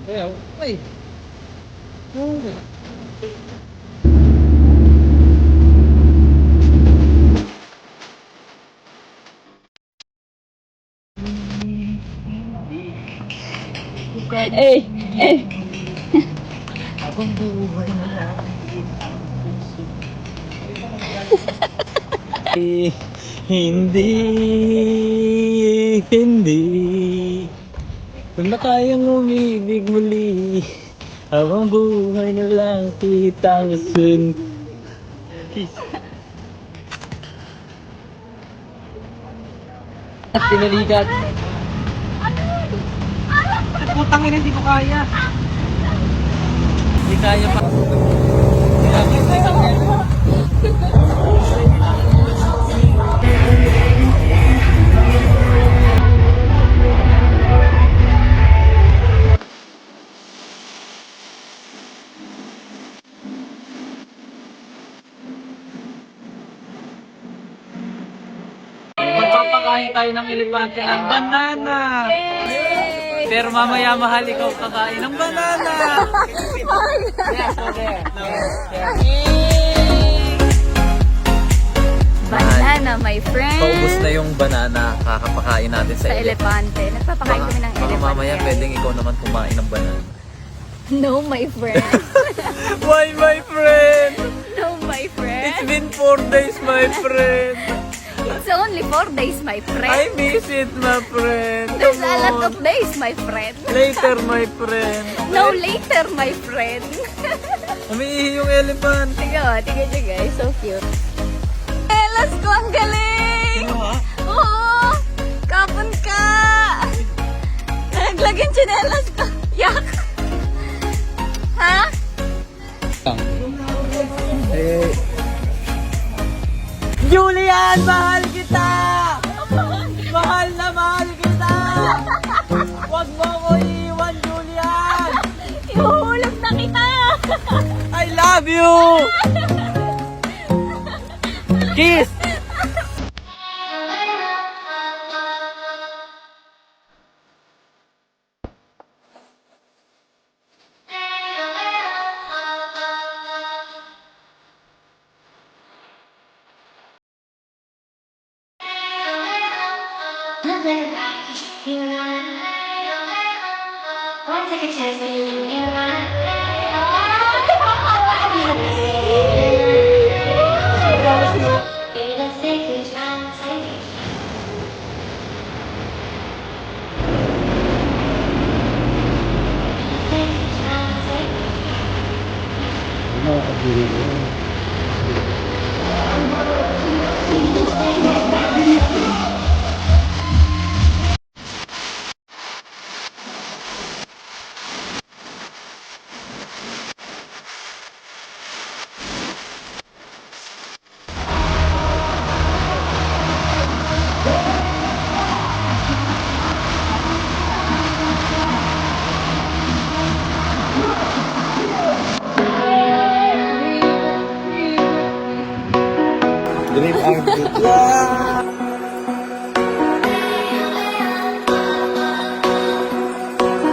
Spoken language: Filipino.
Ayaw. Ay. Okay. Eh, eh. Habang buhay na lang. Hindi, hindi. Kung na kayang umibig muli, habang buhay na lang kitang sun. At pinaligat. Putang ina, hindi ko kaya. Hindi kaya pa. Magpapakain tayo ng elepante ng banana. Pero mamaya mahal ikaw kakain ng banana. Banana, my friend. Paubos na yung banana, kakapakain natin sa Sa elepante. Nagpapakain kami ng Baka elepante. mamaya pwedeng ikaw naman kumain ng banana. No, my friend. Why, my friend? No, my friend. It's been 4 days, my friend. It's only 4 days, my I friend. miss it, my friend. There's Come a lot on. of days, my friend. Later, my friend. No, later, my friend. Umiihi yung elephant. Tingnan nyo guys. So cute. Elas ko, ang galing! Oo! Kapon ka! Naglagyan tsinelas ko. Yak! Ha? Eh, Julian, mahal kita! Mahal na mahal kita! Huwag mo ko iwan, Julian! Ihuhulog na kita! I love you! Kiss! One second chance, baby. Dream ang